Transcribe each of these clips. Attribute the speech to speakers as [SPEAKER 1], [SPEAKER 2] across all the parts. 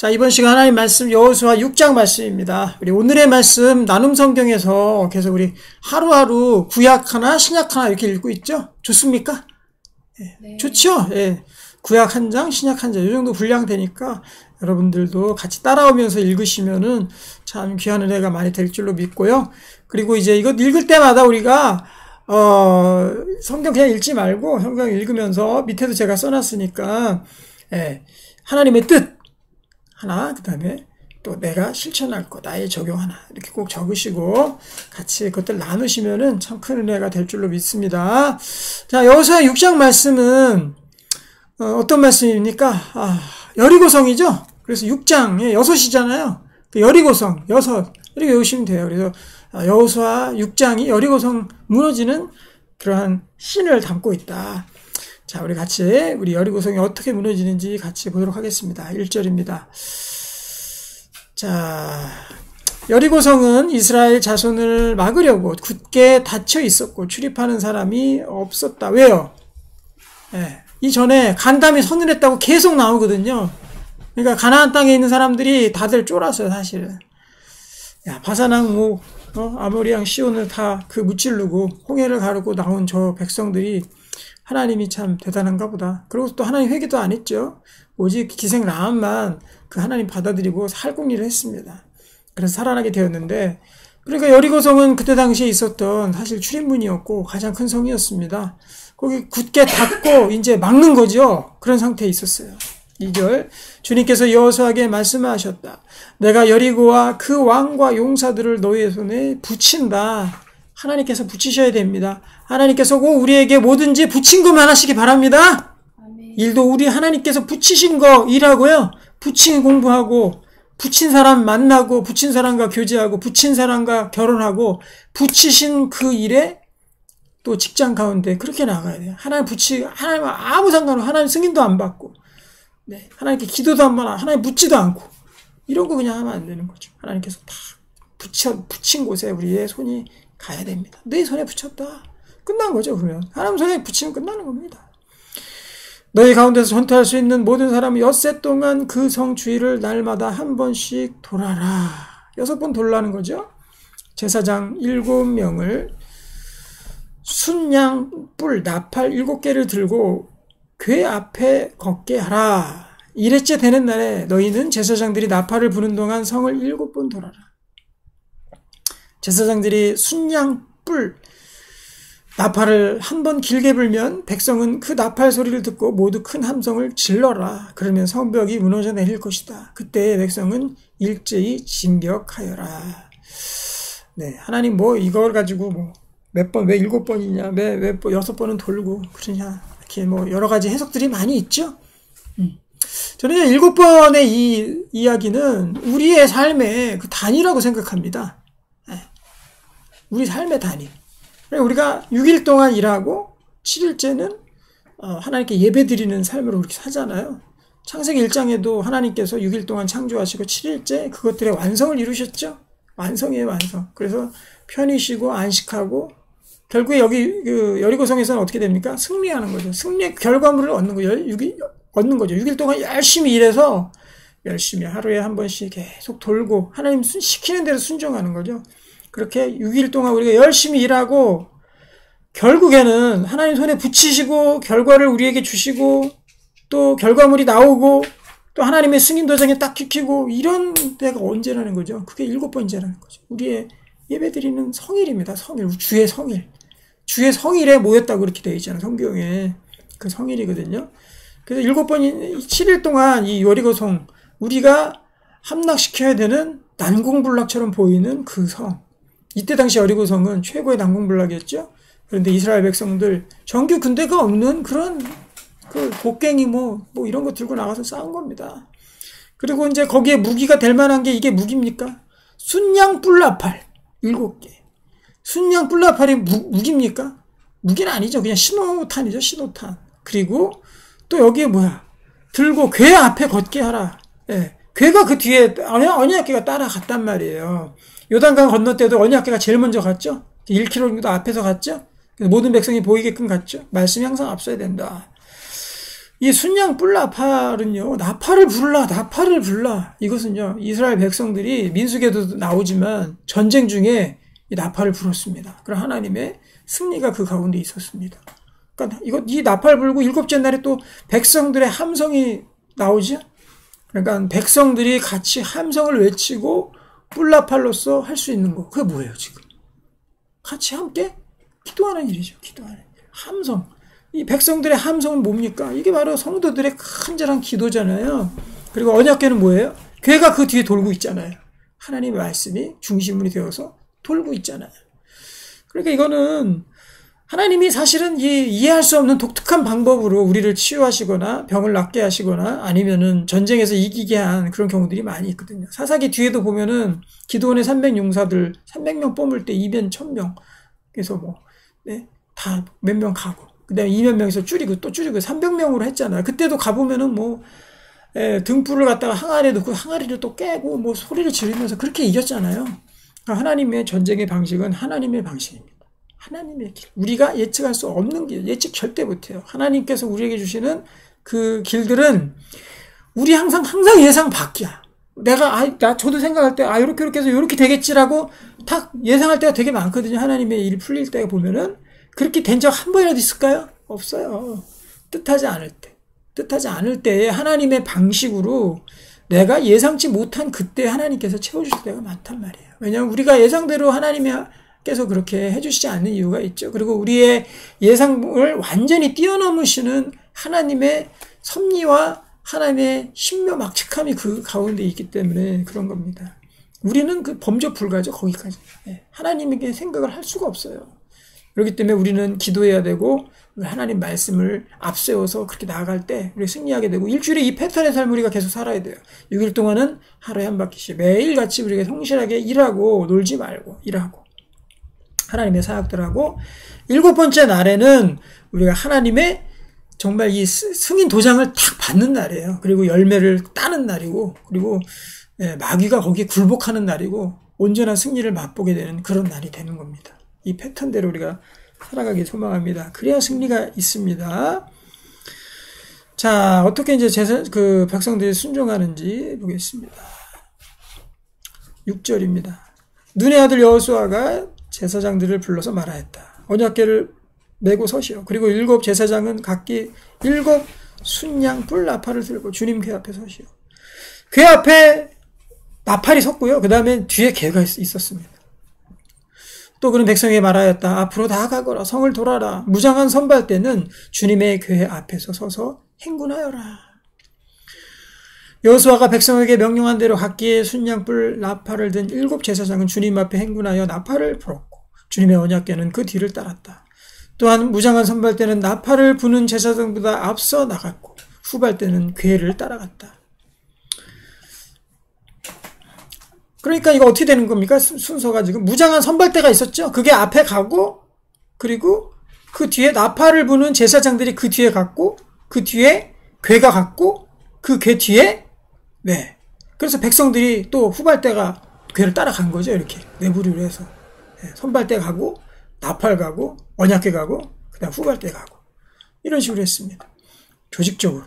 [SPEAKER 1] 자, 이번 시간 하나님 말씀 여호수아 6장 말씀입니다. 우리 오늘의 말씀 나눔 성경에서 계속 우리 하루하루 구약 하나 신약 하나 이렇게 읽고 있죠? 좋습니까? 네. 좋죠? 예. 구약 한 장, 신약 한 장, 이 정도 분량 되니까 여러분들도 같이 따라오면서 읽으시면은 참 귀한 은혜가 많이 될 줄로 믿고요. 그리고 이제 이거 읽을 때마다 우리가 성경 그냥 읽지 말고 성경 읽으면서 밑에도 제가 써놨으니까 하나님의 뜻 하나, 그 다음에 또 내가 실천할 거, 나의 적용 하나 이렇게 꼭 적으시고 같이 그것들 나누시면은 참 큰 은혜가 될 줄로 믿습니다. 자, 여호수아 6장 말씀은 어떤 말씀입니까? 여리고성이죠. 그래서 6장에 6이잖아요. 그 여리고성 6 이렇게 외우시면 돼요. 그래서 여호수아 6장이 여리고성 무너지는 그러한 씬을 담고 있다. 자, 우리 같이 우리 여리고성이 어떻게 무너지는지 같이 보도록 하겠습니다. 1절입니다. 자, 여리고성은 이스라엘 자손을 막으려고 굳게 닫혀 있었고 출입하는 사람이 없었다. 왜요? 이전에 간담이 서늘했다고 계속 나오거든요. 그러니까 가나안 땅에 있는 사람들이 다들 쫄았어요, 사실은. 야, 바사랑 아모리랑 시온을 다 그 무찌르고 홍해를 가르고 나온 저 백성들이 하나님이 참 대단한가 보다. 그리고 또 하나님 회개도 안 했죠. 오직 기생 라합만 그 하나님 받아들이고 살궁리를 했습니다. 그래서 살아나게 되었는데, 그러니까 여리고성은 그때 당시에 있었던 사실 출입문이었고 가장 큰 성이었습니다. 거기 굳게 닫고 이제 막는 거죠. 그런 상태에 있었어요. 2절, 주님께서 여호수아에게 말씀하셨다. 내가 여리고와 그 왕과 용사들을 너희의 손에 붙인다. 하나님께서 붙이셔야 됩니다. 하나님께서 꼭 우리에게 뭐든지 붙인 것만 하시기 바랍니다. 아멘. 일도 우리 하나님께서 붙이신 거 일하고요. 붙인 공부하고, 붙인 사람 만나고, 붙인 사람과 교제하고, 붙인 사람과 결혼하고, 붙이신 그 일에 또 직장 가운데 그렇게 나가야 돼요. 하나님 하나님 아무 상관없이 하나님 승인도 안 받고, 네, 하나님께 기도도 안 받아, 하나님 묻지도 않고, 이런 거 그냥 하면 안 되는 거죠. 하나님께서 다 붙인 곳에 우리의 손이 가야 됩니다. 내 손에 붙였다. 끝난 거죠, 그러면. 하나님 손에 붙이면 끝나는 겁니다. 너희 가운데서 전투할 수 있는 모든 사람은 엿새 동안 그 성 주위를 날마다 한 번씩 돌아라. 6번 돌라는 거죠. 제사장 7명을 순양 뿔 나팔 7개를 들고 궤 앞에 걷게 하라. 1회째 되는 날에 너희는 제사장들이 나팔을 부는 동안 성을 7번 돌아라. 제사장들이 순양 뿔 나팔을 한 번 길게 불면 백성은 그 나팔 소리를 듣고 모두 큰 함성을 질러라. 그러면 성벽이 무너져 내릴 것이다. 그때 백성은 일제히 진격하여라. 네, 하나님 이걸 가지고 몇 번, 왜 7번이냐, 왜 6번은 돌고 그러냐, 이렇게 여러 가지 해석들이 많이 있죠. 저는 7번의 이 이야기는 우리의 삶의 그 단위라고 생각합니다. 우리 삶의 단위. 우리가 6일 동안 일하고 7일째는 하나님께 예배드리는 삶으로 그렇게 사잖아요. 창세기 1장에도 하나님께서 6일 동안 창조하시고 7일째 그것들의 완성을 이루셨죠. 완성이에요, 완성. 그래서 편히 쉬고 안식하고 결국에 여기 그 여리고성에서는 어떻게 됩니까? 승리하는 거죠. 승리의 결과물을 얻는 거죠. 6일 동안 열심히 일해서 열심히 하루에 한 번씩 계속 돌고 하나님 시키는 대로 순종하는 거죠. 그렇게 6일 동안 우리가 열심히 일하고 결국에는 하나님 손에 붙이시고 결과를 우리에게 주시고 또 결과물이 나오고 또 하나님의 승인 도장에 딱 찍히고 이런 때가 언제라는 거죠. 그게 7번째라는 거죠. 우리의 예배드리는 성일입니다. 성일, 주의 성일. 주의 성일에 모였다고 그렇게 되어 있잖아요. 성경에. 그 성일이거든요. 그래서 7일 동안 이 여리고성 우리가 함락시켜야 되는 난공불락처럼 보이는 그 성. 이때 당시 여리고성은 최고의 난공불락이었죠. 그런데 이스라엘 백성들 정규 군대가 없는 그런 그 곡괭이 이런 거 들고 나가서 싸운 겁니다. 그리고 이제 거기에 무기가 될 만한 게 이게 무기입니까? 순양 뿔나팔 7개. 순양 뿔나팔이 무기입니까? 무기는 아니죠. 그냥 신호탄이죠. 신호탄. 그리고 또 여기에 들고 궤 앞에 걷게 하라. 예. 궤가 그 뒤에 언약궤가 따라갔단 말이에요. 요단강 건너 때도 언약궤가 제일 먼저 갔죠. 1km 정도 앞에서 갔죠. 모든 백성이 보이게끔 갔죠. 말씀이 항상 앞서야 된다. 이 순양 뿔 나팔은요, 나팔을 불라. 이것은요, 이스라엘 백성들이 민수기에도 나오지만 전쟁 중에 이 나팔을 불었습니다. 그럼 하나님의 승리가 그 가운데 있었습니다. 그러니까 이 나팔 불고 일곱째 날에 또 백성들의 함성이 나오죠. 그러니까 백성들이 같이 함성을 외치고 뿔나팔로서 할 수 있는 거. 그게 뭐예요, 지금? 같이 함께 기도하는 일이죠. 기도하는 일. 함성. 이 백성들의 함성은 뭡니까? 이게 바로 성도들의 간절한 기도잖아요. 그리고 언약궤는 뭐예요? 궤가 그 뒤에 돌고 있잖아요. 하나님의 말씀이 중심이 되어서 돌고 있잖아요. 그러니까 이거는 하나님이 사실은 이해할 수 없는 독특한 방법으로 우리를 치유하시거나 병을 낫게 하시거나 아니면은 전쟁에서 이기게 한 그런 경우들이 많이 있거든요. 사사기 뒤에도 보면은 기드온의 300용사들 300명 뽑을 때 2면 1000명. 그래서 다 몇 명 가고. 그 다음에 2만 명에서 줄이고 또 줄이고 300명으로 했잖아요. 그때도 가보면은 등불을 갖다가 항아리에 넣고 항아리를 또 깨고 소리를 지르면서 그렇게 이겼잖아요. 그러니까 하나님의 전쟁의 방식은 하나님의 방식입니다. 하나님의 길. 우리가 예측할 수 없는 길. 예측 절대 못해요. 하나님께서 우리에게 주시는 그 길들은 우리 항상 예상 밖이야. 저도 생각할 때, 이렇게 해서 이렇게 되겠지라고 딱 예상할 때가 되게 많거든요. 하나님의 일 풀릴 때가 보면은. 그렇게 된 적 한 번이라도 있을까요? 없어요. 뜻하지 않을 때에 하나님의 방식으로 내가 예상치 못한 그때 하나님께서 채워주실 때가 많단 말이에요. 왜냐하면 우리가 예상대로 하나님께서 그렇게 해주시지 않는 이유가 있죠. 그리고 우리의 예상을 완전히 뛰어넘으시는 하나님의 섭리와 하나님의 신묘막측함이 그 가운데 있기 때문에 그런 겁니다. 우리는 그 범접 불가죠. 거기까지. 하나님에게 생각을 할 수가 없어요. 그렇기 때문에 우리는 기도해야 되고 하나님 말씀을 앞세워서 그렇게 나아갈 때 우리 승리하게 되고 일주일에 이 패턴의 삶을 우리가 계속 살아야 돼요. 6일 동안은 하루에 한 바퀴씩 매일같이 우리가 성실하게 일하고 놀지 말고 일하고 하나님의 사역들하고 7번째 날에는 우리가 하나님의 정말 이 승인 도장을 탁 받는 날이에요. 그리고 열매를 따는 날이고 그리고 마귀가 거기에 굴복하는 날이고 온전한 승리를 맛보게 되는 그런 날이 되는 겁니다. 이 패턴대로 우리가 살아가길 소망합니다. 그래야 승리가 있습니다. 자, 어떻게 이제 백성들이 순종하는지 보겠습니다. 6절입니다. 눈의 아들 여호수아가 제사장들을 불러서 말하였다. 언약궤를 메고 서시오. 그리고 7 제사장은 각기 7 순양 뿔 나팔을 들고 주님 궤 앞에 서시오. 궤 앞에 나팔이 섰고요. 그 다음에 뒤에 궤가 있었습니다. 또 그는 백성에게 말하였다. 앞으로 나아가거라. 성을 돌아라. 무장한 선발대는 주님의 궤 앞에서 서서 행군하여라. 여호수아가 백성에게 명령한 대로 각기의 순양불 나팔을 든 7 제사장은 주님 앞에 행군하여 나팔을 불었고 주님의 언약궤는 그 뒤를 따랐다. 또한 무장한 선발대는 나팔을 부는 제사장보다 앞서 나갔고 후발대는 궤를 따라갔다. 그러니까 이거 어떻게 되는 겁니까? 순서가 지금 무장한 선발대가 있었죠. 그게 앞에 가고 그리고 그 뒤에 나팔을 부는 제사장들이 그 뒤에 갔고 그 뒤에 궤가 갔고 그 궤 뒤에 그래서 백성들이 또 후발대가 궤를 따라간 거죠. 이렇게 내부리로 해서 선발대 가고 나팔 가고 언약궤 가고 그다음 후발대 가고 이런 식으로 했습니다. 조직적으로.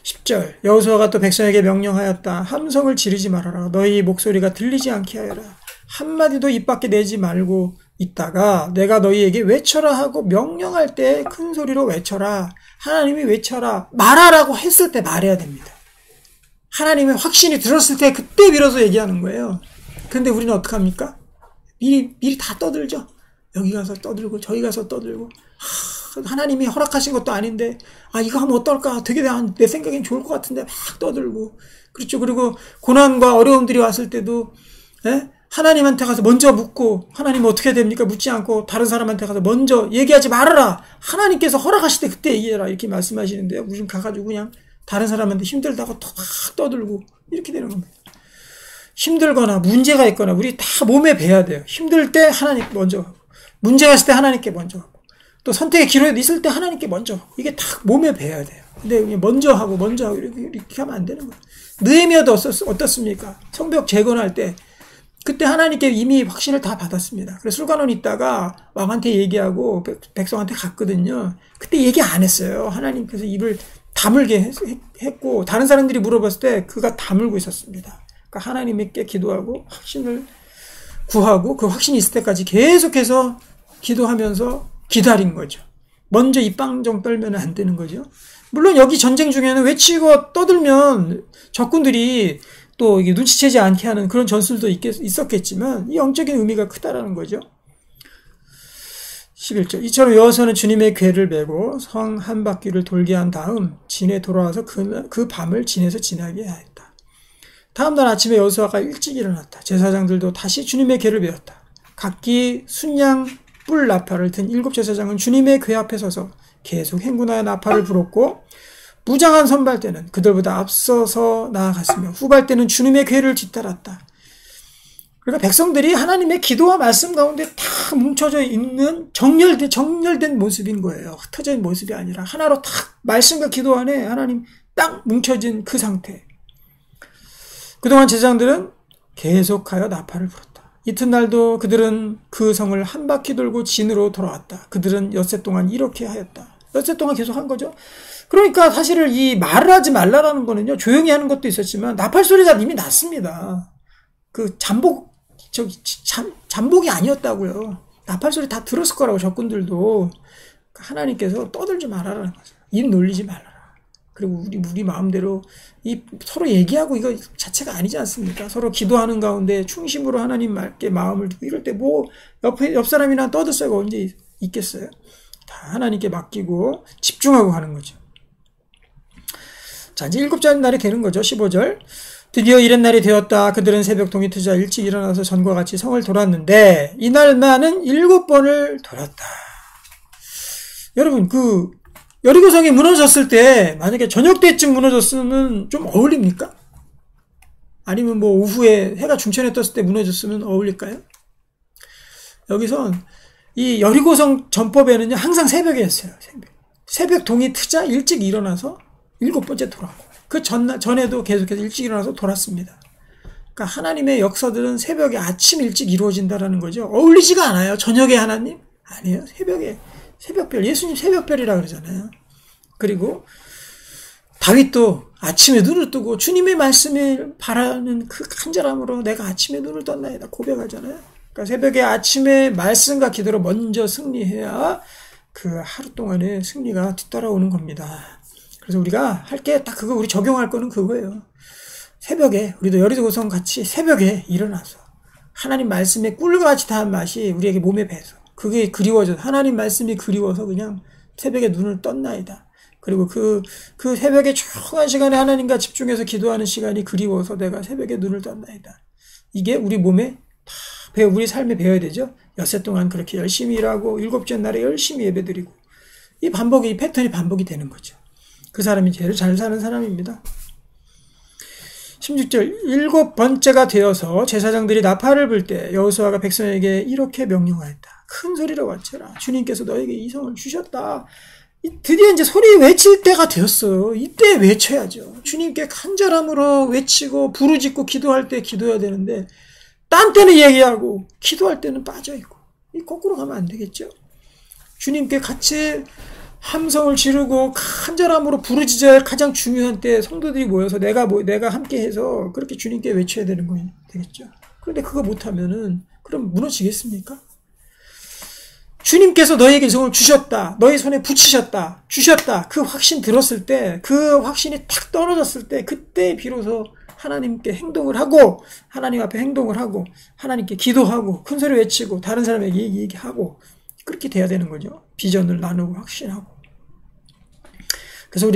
[SPEAKER 1] 10절 여호수아가 또 백성에게 명령하였다. 함성을 지르지 말아라. 너희 목소리가 들리지 않게 하여라. 한마디도 입 밖에 내지 말고 있다가 내가 너희에게 외쳐라 하고 명령할 때 큰 소리로 외쳐라. 하나님이 외쳐라. 말하라고 했을 때 말해야 됩니다. 하나님의 확신이 들었을 때 그때 비로소 얘기하는 거예요. 그런데 우리는 어떡합니까? 미리 다 떠들죠. 여기 가서 떠들고 저기 가서 떠들고 하나님이 허락하신 것도 아닌데 이거 하면 어떨까? 되게 내 생각엔 좋을 것 같은데 막 떠들고 그렇죠. 그리고 고난과 어려움들이 왔을 때도 하나님한테 가서 먼저 묻고 하나님 어떻게 됩니까? 묻지 않고 다른 사람한테 가서 먼저 얘기하지 말아라. 하나님께서 허락하실 때 그때 얘기해라 이렇게 말씀하시는데요. 우리 가가지고 그냥 다른 사람한테 힘들다고 막 떠들고 이렇게 되는 겁니다. 힘들거나 문제가 있거나 우리 다 몸에 배야 돼요. 힘들 때 하나님 먼저 하고 문제가 있을 때 하나님께 먼저 하고 또 선택의 기로에 있을 때 하나님께 먼저 하고 이게 다 몸에 배야 돼요. 근데 먼저 하고 이렇게 하면 안 되는 거예요. 느헤미야도 어떻습니까? 성벽 재건할 때 그때 하나님께 이미 확신을 다 받았습니다. 그래서 술관원 있다가 왕한테 얘기하고 백성한테 갔거든요. 그때 얘기 안 했어요. 하나님께서 입을 다물게 했고, 다른 사람들이 물어봤을 때 그가 다물고 있었습니다. 그러니까 하나님께 기도하고 확신을 구하고 그 확신이 있을 때까지 계속해서 기도하면서 기다린 거죠. 먼저 이 빵정 떨면 안 되는 거죠. 물론 여기 전쟁 중에는 외치고 떠들면 적군들이 또 이게 눈치채지 않게 하는 그런 전술도 있었겠지만 이 영적인 의미가 크다라는 거죠. 11절. 이처럼 여호수아는 주님의 궤를 메고 성 한 바퀴를 돌게 한 다음 진에 돌아와서 그 밤을 진에서 지나게 하였다. 다음 날 아침에 여호수아가 일찍 일어났다. 제사장들도 다시 주님의 궤를 메었다. 각기 순양 뿔 나팔을 든 7 제사장은 주님의 궤 앞에 서서 계속 행군하여 나팔을 불었고, 무장한 선발대는 그들보다 앞서서 나아갔으며 후발대는 주님의 궤를 뒤따랐다. 그러니까 백성들이 하나님의 기도와 말씀 가운데 다 뭉쳐져 있는 정렬된 모습인 거예요. 흩어져 있는 모습이 아니라 하나로 딱 말씀과 기도 안에 하나님 딱 뭉쳐진 그 상태. 그동안 제사장들은 계속하여 나팔을 불었다. 이튿날도 그들은 그 성을 한 바퀴 돌고 진으로 돌아왔다. 그들은 엿새 동안 이렇게 하였다. 엿새 동안 계속 한 거죠. 그러니까 사실은 이 말을 하지 말라라는 거는요, 조용히 하는 것도 있었지만 나팔 소리가 이미 났습니다. 그 잠복이 아니었다고요. 나팔 소리 다 들었을 거라고 적군들도. 하나님께서 떠들지 말아라는 거죠. 입 놀리지 말아라. 그리고 우리 마음대로 서로 얘기하고 이거 자체가 아니지 않습니까? 서로 기도하는 가운데 충심으로 하나님 말께 마음을 두고 이럴 때 뭐 옆 사람이랑 떠들 새가 언제 있겠어요? 다 하나님께 맡기고 집중하고 하는 거죠. 자, 이제 7째 날이 되는 거죠. 15절. 드디어 이튿날이 되었다. 그들은 새벽 동이 트자 일찍 일어나서 전과 같이 성을 돌았는데 이날만은 7번을 돌았다. 여러분, 여리고성이 무너졌을 때 만약에 저녁 때쯤 무너졌으면 좀 어울립니까? 아니면 뭐 오후에 해가 중천에 떴을 때 무너졌으면 어울릴까요? 여기선 이 여리고성 전법에는요, 항상 새벽에 했어요. 새벽 동이 트자 일찍 일어나서 7번째 돌아오고, 그 전에도 계속해서 일찍 일어나서 돌았습니다. 그러니까 하나님의 역사들은 새벽에 아침 일찍 이루어진다라는 거죠. 어울리지가 않아요. 저녁에 하나님? 아니에요. 새벽별, 예수님 새벽별이라 그러잖아요. 그리고 다윗도 아침에 눈을 뜨고 주님의 말씀을 바라는 그 간절함으로 내가 아침에 눈을 떴나이다 고백하잖아요. 그러니까 새벽에 아침에 말씀과 기도로 먼저 승리해야 그 하루 동안의 승리가 뒤따라오는 겁니다. 그래서 우리가 할 게 딱 그거, 우리 적용할 거는 그거예요. 새벽에, 우리도 여리고성 같이 새벽에 일어나서 하나님 말씀의 꿀같이 다한 맛이 우리에게 몸에 배서 그게 그리워져서, 하나님 말씀이 그리워서 그냥 새벽에 눈을 떴나이다. 그리고 그 새벽에 조용한 시간에 하나님과 집중해서 기도하는 시간이 그리워서 내가 새벽에 눈을 떴나이다. 이게 우리 몸에 다 우리 삶에 배워야 되죠. 엿새 동안 그렇게 열심히 일하고 7째 날에 열심히 예배드리고, 이 패턴이 반복이 되는 거죠. 그 사람이 제일 잘 사는 사람입니다. 16절. 7번째가 되어서 제사장들이 나팔을 불 때 여호수아가 백성에게 이렇게 명령하였다. 큰 소리로 외쳐라. 주님께서 너에게 이 성을 주셨다. 드디어 이제 소리 외칠 때가 되었어요. 이때 외쳐야죠. 주님께 간절함으로 외치고 부르짖고 기도할 때 기도해야 되는데, 딴 때는 얘기하고 기도할 때는 빠져있고, 거꾸로 가면 안 되겠죠. 주님께 같이 함성을 지르고 간절함으로 부르짖어야 할 가장 중요한 때 성도들이 모여서 내가 함께 해서 그렇게 주님께 외쳐야 되는 거 되겠죠. 그런데 그거 못하면은 그럼 무너지겠습니까? 주님께서 너에게 이 성을 주셨다. 너의 손에 붙이셨다. 주셨다. 그 확신 들었을 때, 그 확신이 탁 떨어졌을 때, 그때 비로소 하나님께 행동을 하고, 하나님 앞에 행동을 하고, 하나님께 기도하고, 큰 소리 외치고, 다른 사람에게 얘기하고, 그렇게 돼야 되는 거죠. 비전을 나누고 확신하고. 그래서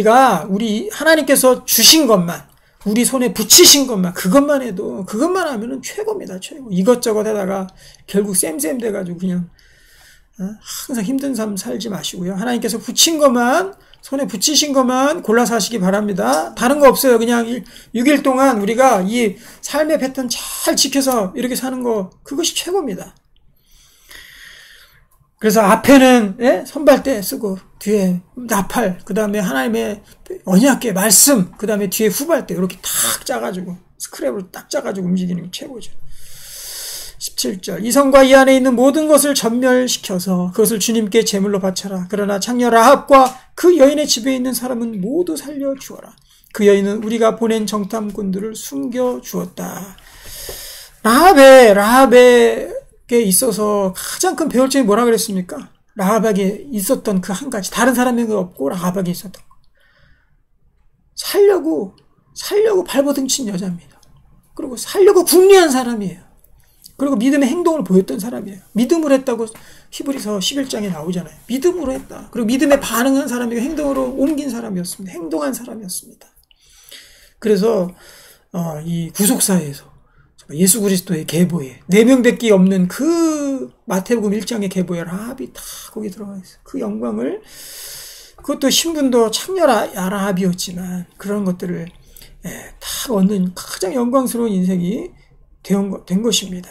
[SPEAKER 1] 우리 하나님께서 주신 것만, 우리 손에 붙이신 것만, 그것만 해도, 그것만 하면은 최고입니다. 최고. 이것저것 하다가 결국 쌤 돼가지고 그냥 항상 힘든 삶 살지 마시고요. 하나님께서 손에 붙이신 것만 골라서 하시기 바랍니다. 다른 거 없어요. 그냥 6일 동안 우리가 이 삶의 패턴 잘 지켜서 이렇게 사는 거, 그것이 최고입니다. 그래서 앞에는 선발대 쓰고 뒤에 나팔, 그 다음에 하나님의 언약궤 말씀, 그 다음에 뒤에 후발대 이렇게 딱 짜가지고 스크랩으로 딱 짜가지고 움직이는 게 최고죠. 17절 이 성과 이 안에 있는 모든 것을 전멸시켜서 그것을 주님께 제물로 바쳐라. 그러나 창녀 라합과 그 여인의 집에 있는 사람은 모두 살려주어라. 그 여인은 우리가 보낸 정탐꾼들을 숨겨주었다. 라합에게 있어서 가장 큰 배울 점이 뭐라 그랬습니까? 라합에게 있었던 그 한 가지, 다른 사람에게 없고 라합에게 있었던 거. 살려고 발버둥친 여자입니다. 그리고 살려고 궁리한 사람이에요. 그리고 믿음의 행동을 보였던 사람이에요. 믿음으로 했다고 히브리서 11장에 나오잖아요. 믿음으로 했다. 그리고 믿음에 반응한 사람이고 행동으로 옮긴 사람이었습니다. 행동한 사람이었습니다. 그래서 이 구속사에서 예수 그리스도의 계보에 4명밖에 없는 그 마태복음 1장의 계보에 라합이 다 거기 들어가 있어요. 그 영광을, 그것도 신분도 창녀 라합이었지만 그런 것들을 다 얻는 가장 영광스러운 인생이 된 것입니다.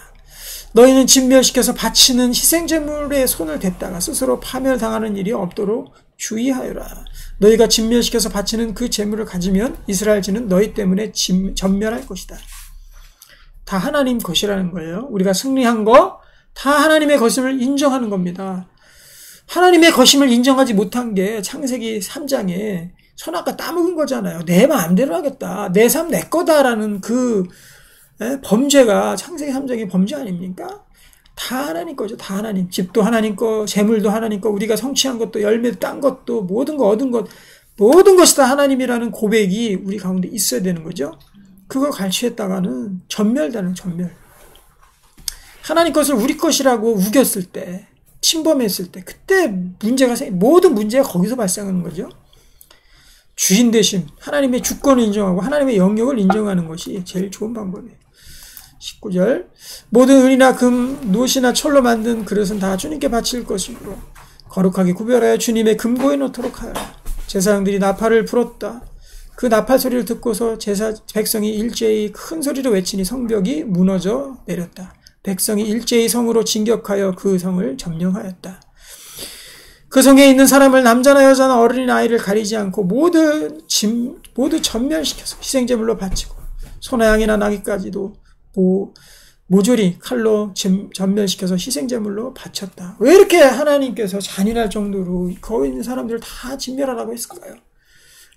[SPEAKER 1] 너희는 진멸시켜서 바치는 희생제물에 손을 댔다가 스스로 파멸당하는 일이 없도록 주의하여라. 너희가 진멸시켜서 바치는 그 제물을 가지면 이스라엘지는 너희 때문에 전멸할 것이다. 다 하나님 것이라는 거예요. 우리가 승리한 거 다 하나님의 것임을 인정하는 겁니다. 하나님의 것임을 인정하지 못한 게 창세기 3장에 선악과 따먹은 거잖아요. 내 마음대로 하겠다. 내 삶 내 거다라는 그 범죄가 창세기 3장의 범죄 아닙니까? 다 하나님 거죠. 다 하나님. 집도 하나님 거, 재물도 하나님 거, 우리가 성취한 것도, 열매도 딴 것도, 모든 거 얻은 것, 모든 것이 다 하나님이라는 고백이 우리 가운데 있어야 되는 거죠. 그거 갈취했다가는 전멸되는 전멸. 하나님 것을 우리 것이라고 우겼을 때, 침범했을 때, 그때 모든 문제가 거기서 발생하는 거죠. 주인 대신 하나님의 주권을 인정하고 하나님의 영역을 인정하는 것이 제일 좋은 방법이에요. 19절 모든 은이나 금, 놋이나 철로 만든 그릇은 다 주님께 바칠 것이므로 거룩하게 구별하여 주님의 금고에 넣도록 하여라. 제사장들이 나팔을 불었다. 그 나팔 소리를 듣고서 백성이 일제히 큰 소리로 외치니 성벽이 무너져 내렸다. 백성이 일제히 성으로 진격하여 그 성을 점령하였다. 그 성에 있는 사람을 남자나 여자나 어린이나 아이를 가리지 않고 모두 전멸시켜서 희생제물로 바치고 소나 양이나 나귀까지도 모조리 칼로 전멸시켜서 희생제물로 바쳤다. 왜 이렇게 하나님께서 잔인할 정도로 거기 있는 사람들을 다 진멸하라고 했을까요?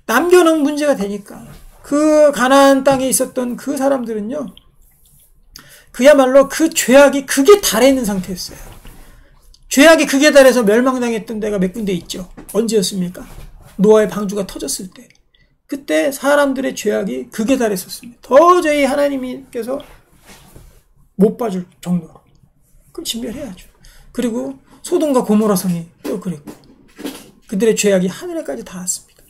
[SPEAKER 1] 남겨놓은 문제가 되니까. 그 가나안 땅에 있었던 그 사람들은요, 그야말로 그 죄악이 극에 달해 있는 상태였어요. 죄악이 극에 달해서 멸망당했던 데가 몇 군데 있죠. 언제였습니까? 노아의 방주가 터졌을 때. 그때 사람들의 죄악이 극에 달했었습니다. 도저히 하나님께서 못 봐줄 정도로. 그럼 진멸해야죠. 그리고 소돔과 고모라 성이 또 그랬고 그들의 죄악이 하늘에까지 닿았습니다.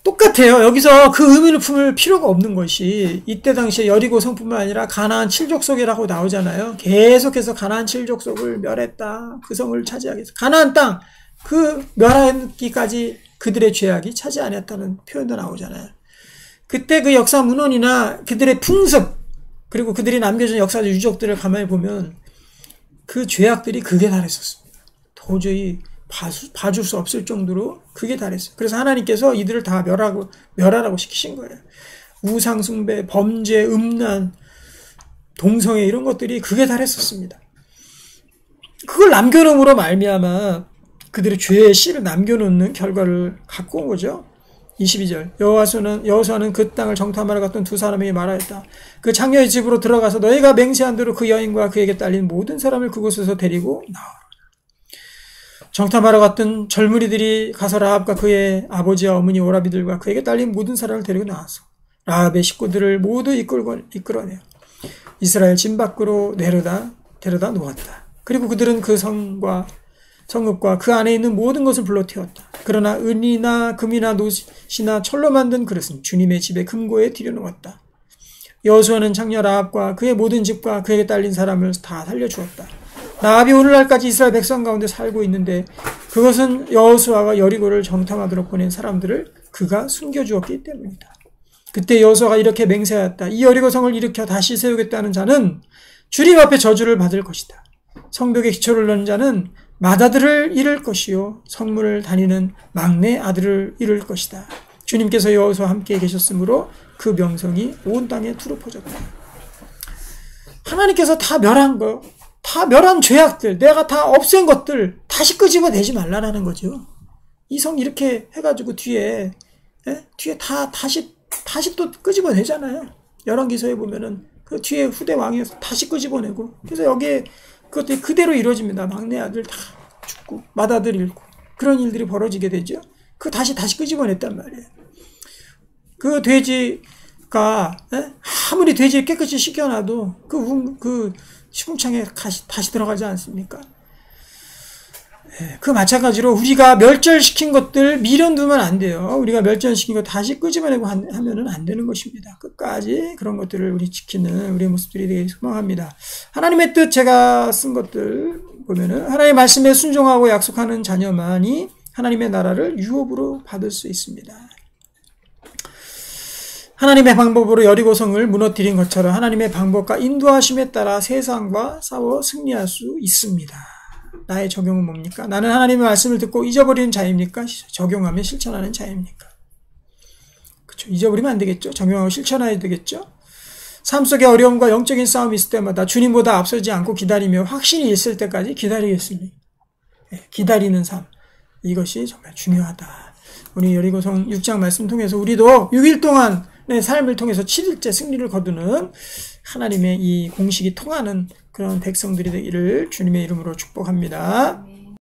[SPEAKER 1] 똑같아요. 여기서 그 의미를 품을 필요가 없는 것이 이때 당시에 여리고 성뿐만 아니라 가나안 7족속이라고 나오잖아요. 계속해서 가나안 7족속을 멸했다. 그 성을 차지하겠다. 가나안 땅 그 멸하기까지 그들의 죄악이 차지 아니었다는 표현도 나오잖아요. 그때 그 역사 문헌이나 그들의 풍습 그리고 그들이 남겨준 역사적 유적들을 가만히 보면 그 죄악들이 극에 달했었습니다. 도저히 봐줄 수 없을 정도로 극에 달했어요. 그래서 하나님께서 이들을 다 멸하라고 시키신 거예요. 우상숭배, 범죄, 음란, 동성애 이런 것들이 극에 달했었습니다. 그걸 남겨놓음으로 말미암아 그들의 죄의 씨를 남겨놓는 결과를 갖고 온 거죠. 22절 여호수아는 그 땅을 정탐하러 갔던 두 사람에게 말하였다. 그 장녀의 집으로 들어가서 너희가 맹세한 대로 그 여인과 그에게 딸린 모든 사람을 그곳에서 데리고 나와라. 정탐하러 갔던 젊은이들이 가서 라합과 그의 아버지와 어머니 오라비들과 그에게 딸린 모든 사람을 데리고 나와서 라합의 식구들을 모두 이끌어내어 이스라엘 진 밖으로 데려다 놓았다. 그리고 그들은 그 성읍과 그 안에 있는 모든 것을 불러 태웠다. 그러나 은이나 금이나 놋이나 철로 만든 그릇은 주님의 집에 금고에 들여놓았다. 여호수아는 장녀 라합과 그의 모든 집과 그에게 딸린 사람을 다 살려주었다. 라합이 오늘날까지 이스라엘 백성 가운데 살고 있는데 그것은 여호수아가 여리고를 정탐하도록 보낸 사람들을 그가 숨겨주었기 때문이다. 그때 여호수아가 이렇게 맹세하였다. 이 여리고 성을 일으켜 다시 세우겠다는 자는 주님 앞에 저주를 받을 것이다. 성벽에 기초를 넣는 자는 맏아들을 잃을 것이요 성문을 다니는 막내 아들을 잃을 것이다. 주님께서 여호수아와 함께 계셨으므로 그 명성이 온 땅에 두루 퍼졌다. 하나님께서 다 멸한 거, 다 멸한 죄악들, 내가 다 없앤 것들 다시 끄집어내지 말라라는 거죠. 이 성 이렇게 해가지고 뒤에 다시 또 끄집어내잖아요. 열왕기서에 보면은 그 뒤에 후대 왕이어서 다시 끄집어내고, 그래서 여기에 그것들이 그대로 이루어집니다. 막내 아들 다 죽고 맏아들 잃고 그런 일들이 벌어지게 되죠. 그 다시 끄집어냈단 말이에요. 그 돼지가 아무리 돼지를 깨끗이 씻겨놔도 그 시궁창에 다시 들어가지 않습니까? 그 마찬가지로 우리가 멸절시킨 것들 미련두면 안 돼요. 우리가 멸절시킨 거 다시 끄집어내고 하면은 안 되는 것입니다. 끝까지 그런 것들을 우리 지키는 우리의 모습들이 되게 소망합니다. 하나님의 뜻 제가 쓴 것들 보면은 하나님의 말씀에 순종하고 약속하는 자녀만이 하나님의 나라를 유업으로 받을 수 있습니다. 하나님의 방법으로 여리고성을 무너뜨린 것처럼 하나님의 방법과 인도하심에 따라 세상과 싸워 승리할 수 있습니다. 나의 적용은 뭡니까? 나는 하나님의 말씀을 듣고 잊어버리는 자입니까? 적용하며 실천하는 자입니까? 그렇죠. 잊어버리면 안 되겠죠. 적용하고 실천해야 되겠죠. 삶 속에 어려움과 영적인 싸움이 있을 때마다 주님보다 앞서지 않고 기다리며 확신이 있을 때까지 기다리겠습니다. 기다리는 삶. 이것이 정말 중요하다. 우리 여리고성 6장 말씀 통해서 우리도 6일 동안의 삶을 통해서 7일째 승리를 거두는 하나님의 이 공식이 통하는 그런 백성들이 되기를 주님의 이름으로 축복합니다.